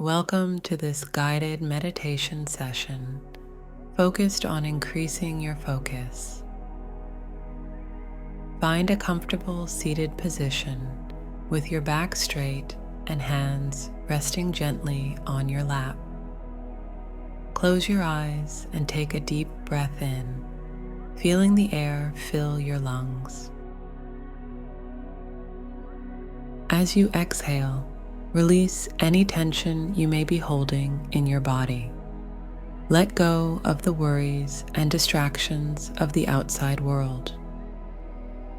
Welcome to this guided meditation session focused on increasing your focus. Find a comfortable seated position with your back straight and hands resting gently on your lap. Close your eyes and take a deep breath in, feeling the air fill your lungs. As you exhale, release any tension you may be holding in your body. Let go of the worries and distractions of the outside world.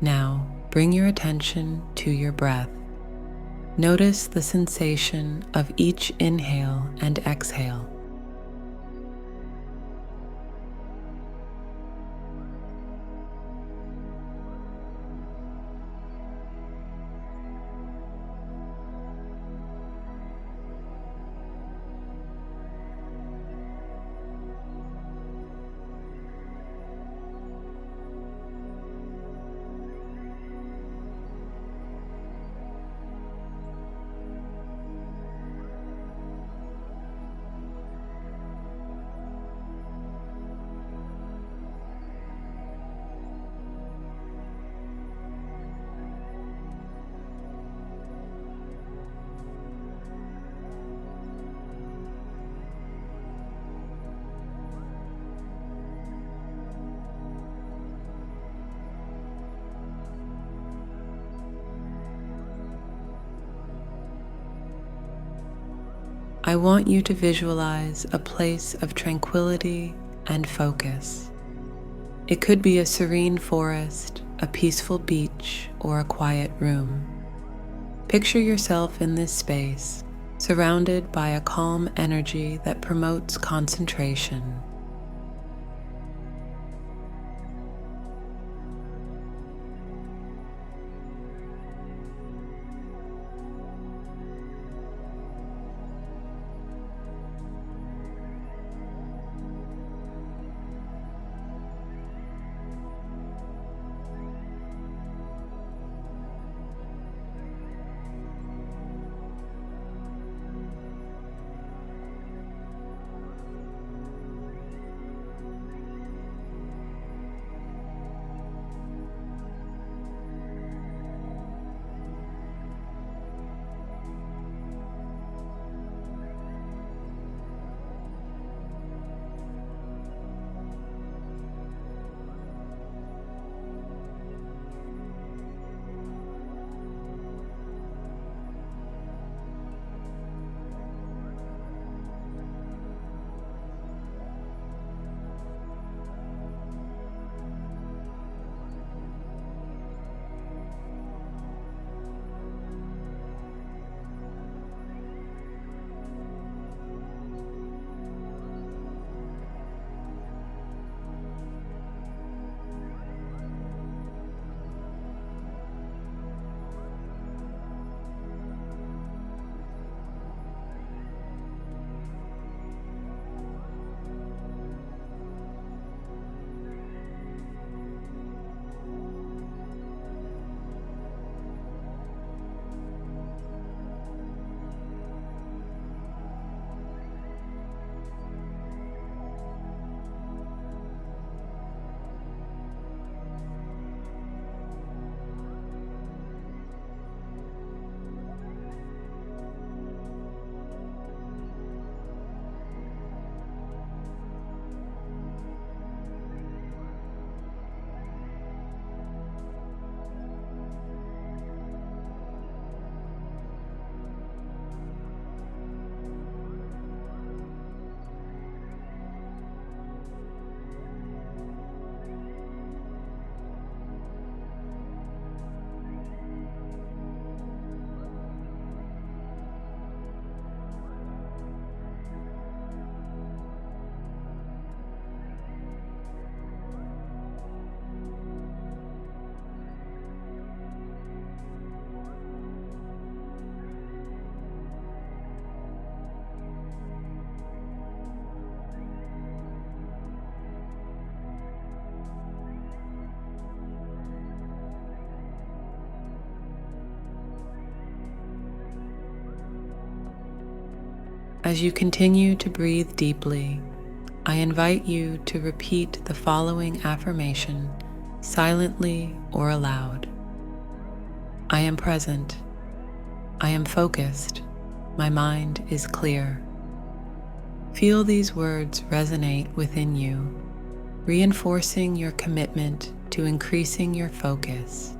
Now, bring your attention to your breath. Notice the sensation of each inhale and exhale. I want you to visualize a place of tranquility and focus. It could be a serene forest, a peaceful beach, or a quiet room. Picture yourself in this space, surrounded by a calm energy that promotes concentration. As you continue to breathe deeply, I invite you to repeat the following affirmation silently or aloud. I am present. I am focused. My mind is clear. Feel these words resonate within you, reinforcing your commitment to increasing your focus.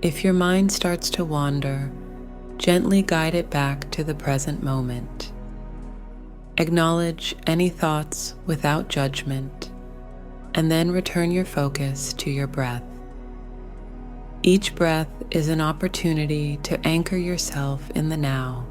If your mind starts to wander, gently guide it back to the present moment. Acknowledge any thoughts without judgment, and then return your focus to your breath. Each breath is an opportunity to anchor yourself in the now.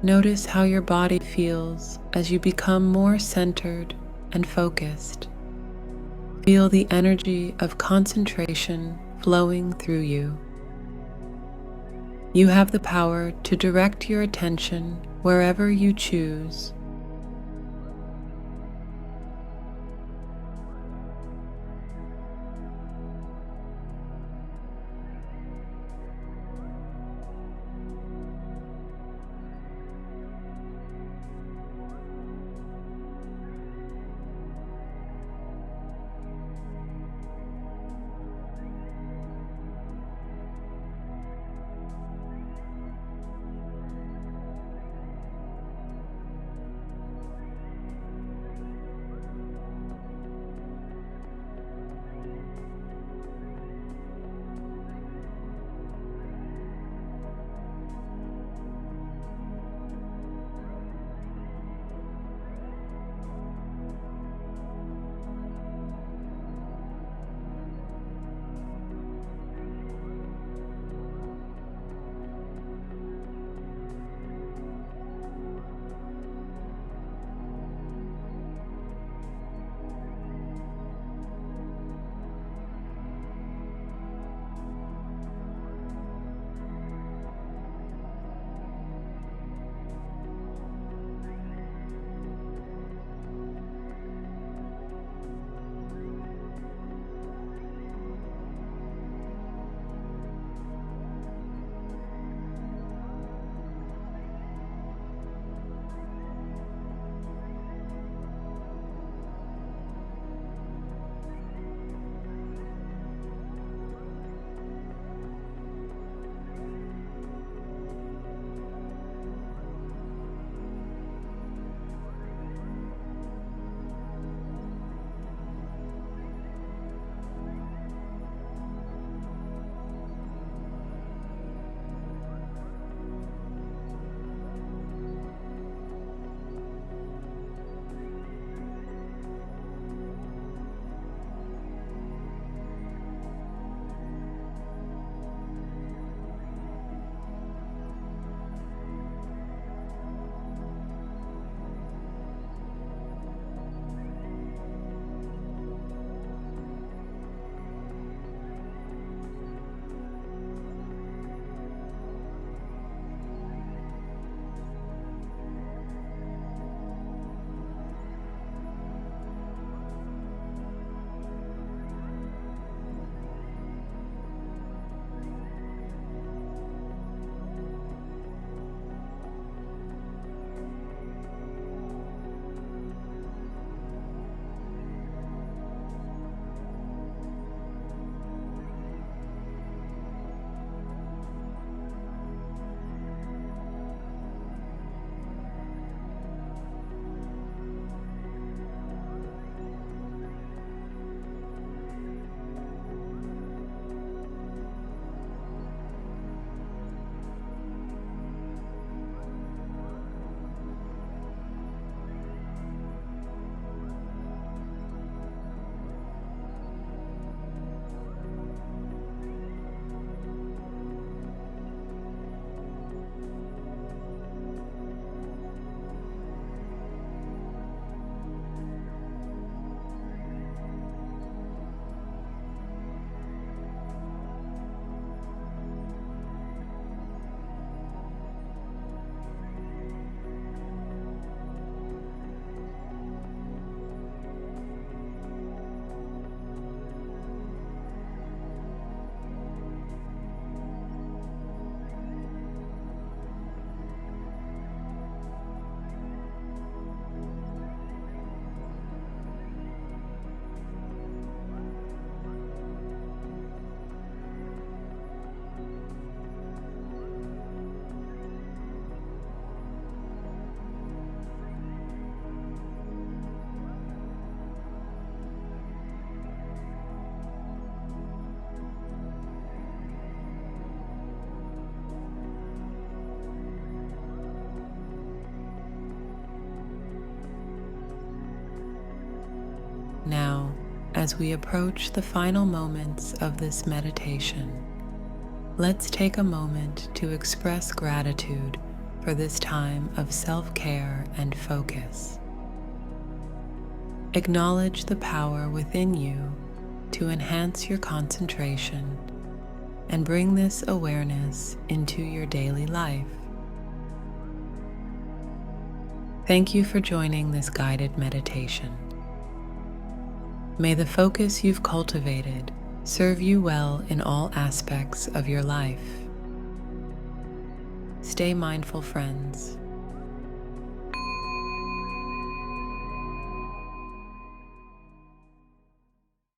Notice how your body feels as you become more centered and focused. Feel the energy of concentration flowing through you. You have the power to direct your attention wherever you choose. Now, as we approach the final moments of this meditation, let's take a moment to express gratitude for this time of self-care and focus. Acknowledge the power within you to enhance your concentration and bring this awareness into your daily life. Thank you for joining this guided meditation. May the focus you've cultivated serve you well in all aspects of your life. Stay mindful, friends,